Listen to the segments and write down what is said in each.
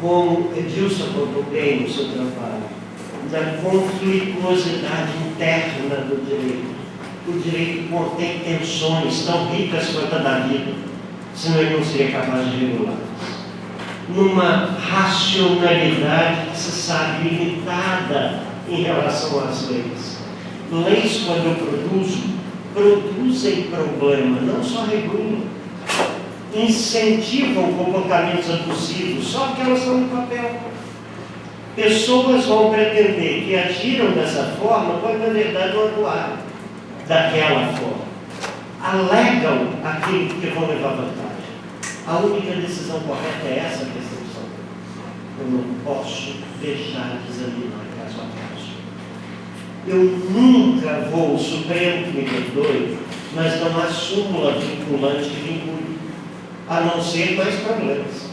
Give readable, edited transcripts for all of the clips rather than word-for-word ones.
como Edilson apontou bem no seu trabalho, da conflituosidade interna do direito. O direito contém tensões tão ricas quanto a da vida, senão ele não seria capaz de regulá-las. Numa racionalidade que se sabe limitada em relação às leis. Leis, quando eu produzem problema, não só regulam, incentivam comportamentos abusivos, só porque elas estão no papel. Pessoas vão pretender que agiram dessa forma, quando na verdade não atuaram daquela forma. Alegam aquilo que vão levar vantagem. A única decisão correta é essa percepção. Eu não posso deixar de examinar caso a caso. Eu nunca vou, o Supremo que me perdoe, mas não há súmula vinculante que vincule, a não ser mais problemas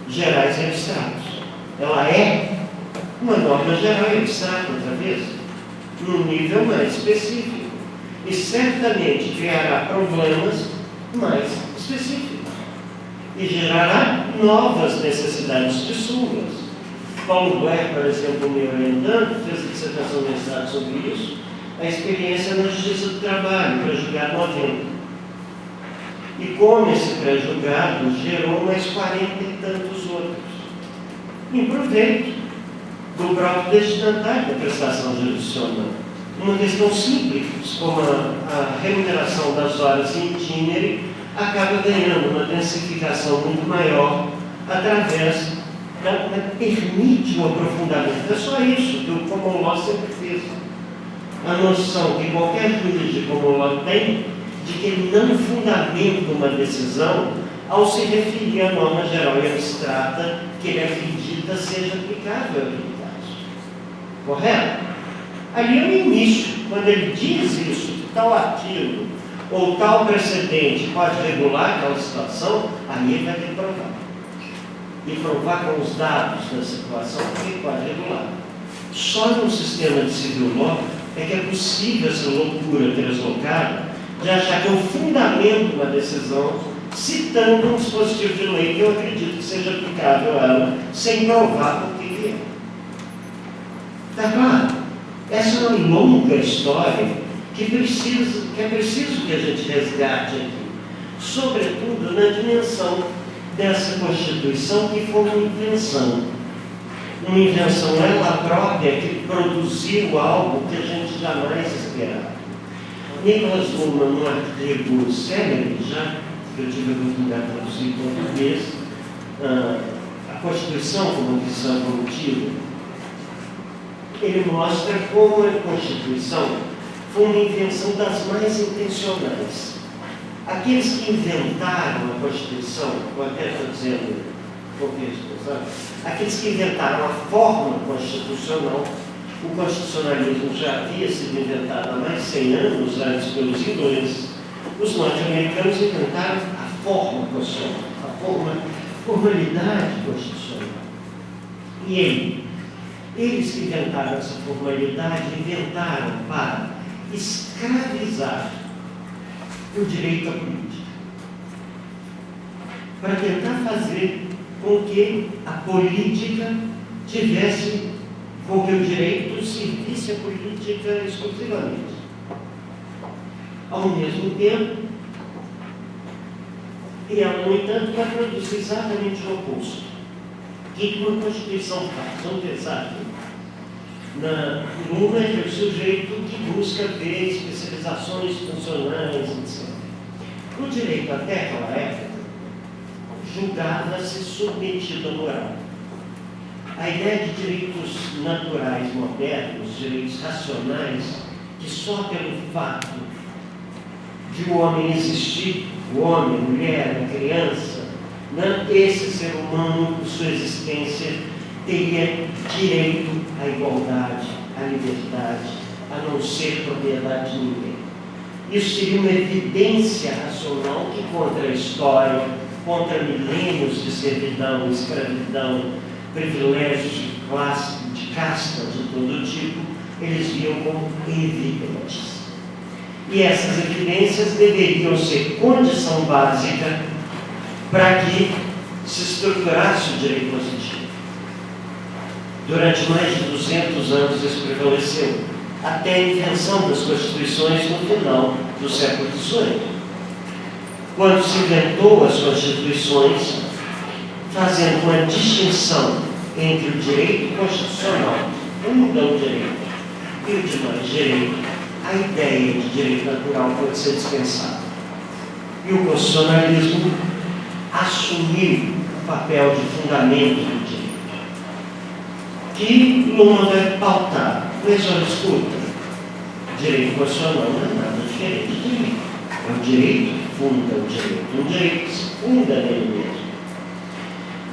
gerais e abstratos. Ela é uma norma geral e abstrata, outra vez, num nível mais específico. E certamente criará problemas mais específicos. E gerará novas necessidades de súmulas. Paulo Blair, por exemplo, me orientando, fez a dissertação de mestrado sobre isso, a experiência na justiça do trabalho, pré-julgado 90. E como esse pré-julgado gerou mais 40 e tantos outros, em proveito do próprio destinatário da prestação jurisdicional. Uma questão simples, como a remuneração das horas em itinere, acaba ganhando uma densificação muito maior através permite um aprofundamento. É só isso que o common law sempre fez. A noção que qualquer juiz de common law tem de que ele não fundamenta uma decisão ao se referir à norma geral e abstrata que ele acredita seja aplicável àquele caso. Correto? Ali é o início. Quando ele diz isso, que tal artigo ou tal precedente pode regular aquela situação, aí ele vai ter que provar. E provar com os dados da situação que ele pode regular. Só no sistema de civil law é que é possível essa loucura translocada de achar que eu fundamento uma decisão citando um dispositivo de lei que eu acredito que seja aplicável a ela, sem provar por que é. Está claro? Essa é uma longa história que é preciso que a gente resgate aqui, sobretudo na dimensão dessa Constituição que foi uma invenção ela própria que produziu algo que a gente jamais esperava. Nicholas Luhmann, num artigo célebre, já que eu tive a oportunidade de traduzir em português, a Constituição como visão evolutiva, ele mostra como a Constituição foi uma invenção das mais intencionais. Aqueles que inventaram a Constituição, eu até estou dizendo, aqueles que inventaram a forma constitucional, o constitucionalismo já havia sido inventado há mais de 100 anos antes pelos ingleses, os norte-americanos inventaram a forma constitucional, a formalidade constitucional. E eles que inventaram essa formalidade, inventaram para escravizar o direito à política, para tentar fazer com que a política tivesse, com que o direito servisse a política exclusivamente. Ao mesmo tempo, e ela, no entanto, vai produzir exatamente o oposto. O que uma Constituição faz? Vamos pensar aqui. Luhmann é o sujeito que busca ver especializações funcionais, etc. O direito até aquela época julgava-se submetido à moral. A ideia de direitos naturais modernos, direitos racionais, que só pelo fato de o homem existir, o homem, a mulher, a criança, esse ser humano, por sua existência, teria direito à igualdade, à liberdade, a não ser propriedade de ninguém. Isso seria uma evidência racional que, contra a história, contra milênios de servidão, escravidão, privilégios de classe, de casta de todo tipo, eles viam como evidentes. E essas evidências deveriam ser condição básica para que se estruturasse o direito positivo. Durante mais de 200 anos isso prevaleceu, até a invenção das constituições no final do século XVIII. Quando se inventou as constituições, fazendo uma distinção entre o direito constitucional, funda o direito, e o demais direito, a ideia de direito natural pode ser dispensada. E o constitucionalismo assumiu o papel de fundamento do direito, que Luma vai pautar. Mas olha, escuta, direito constitucional não é nada diferente de direito. É o direito que funda o direito, um direito que se funda nele mesmo.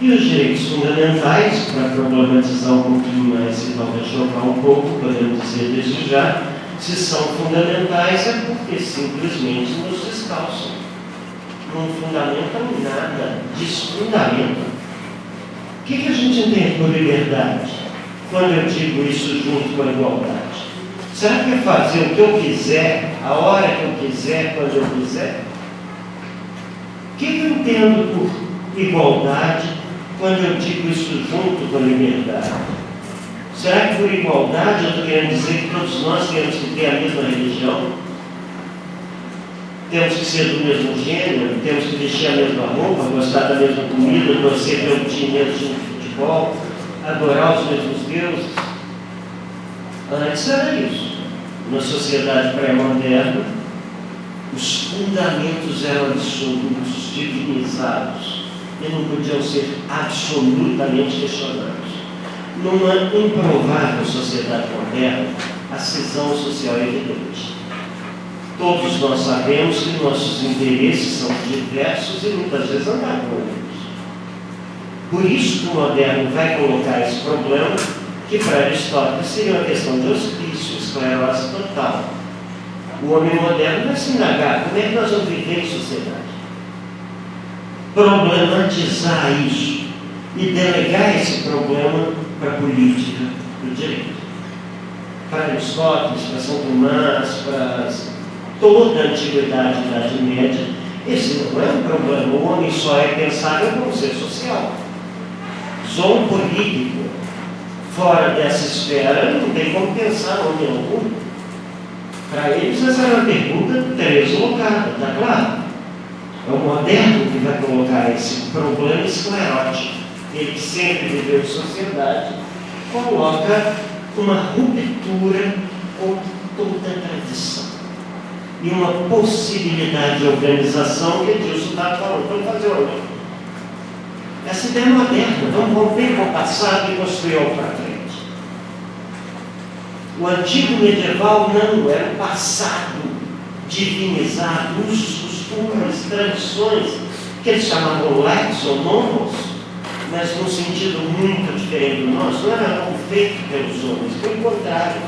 E os direitos fundamentais, para problematizar um pouquinho mais e talvez chocar um pouco, podemos dizer desde já, se são fundamentais é porque simplesmente nos descalçam. Não fundamentam nada, desfundamentam. O que a gente entende por liberdade? Quando eu digo isso junto com a igualdade? Será que é fazer o que eu quiser, a hora que eu quiser, quando eu quiser? O que eu entendo por igualdade quando eu digo isso junto com a liberdade? Será que por igualdade eu estou querendo dizer que todos nós temos que ter a mesma religião? Temos que ser do mesmo gênero? Temos que vestir a mesma roupa, gostar da mesma comida, torcer pelo time mesmo de futebol, adorar os mesmos deuses? Antes era isso. Na sociedade pré-moderna, os fundamentos eram absolutos, divinizados, e não podiam ser absolutamente questionados. Numa improvável sociedade moderna, a cisão social é evidente. Todos nós sabemos que nossos interesses são diversos e muitas vezes antagônicos. Por isso que o moderno vai colocar esse problema, que para Aristóteles seria uma questão de hospício, esclerose total. O homem moderno vai se indagar como é que nós vamos viver em sociedade. Problematizar isso e delegar esse problema para a política do direito. Para Aristóteles, para São Tomás, para toda a antiguidade e Idade Média, esse não é um problema. O homem só é pensável como ser social. Só um político fora dessa esfera não tem como pensar homem algum. Para eles essa era uma pergunta deslocada, está claro? É o moderno que vai colocar esse problema esclerótico. Ele que sempre viveu em sociedade, coloca uma ruptura com toda a tradição. E uma possibilidade de organização que Edilson está falando. Vamos fazer uma outra. Essa ideia é moderna. Vamos romper com o passado e construir algo para frente. O antigo medieval não era o passado divinizado, usos, costumes, tradições, que eles chamavam lex ou nomos, mas num sentido muito diferente do nosso. Não era algo feito pelos homens, pelo contrário.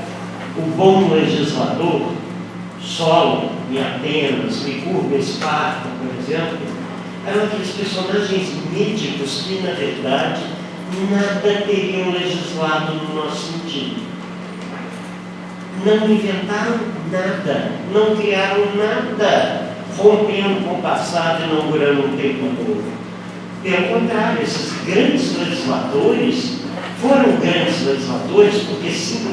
O bom legislador, Solon em Atenas, Licurgo em Esparta, por exemplo, eram aqueles personagens míticos que, na verdade, nada teriam legislado no nosso sentido. Não inventaram nada, não criaram nada, rompendo com o passado e inaugurando um tempo novo. Pelo contrário, esses grandes legisladores foram grandes legisladores porque simplesmente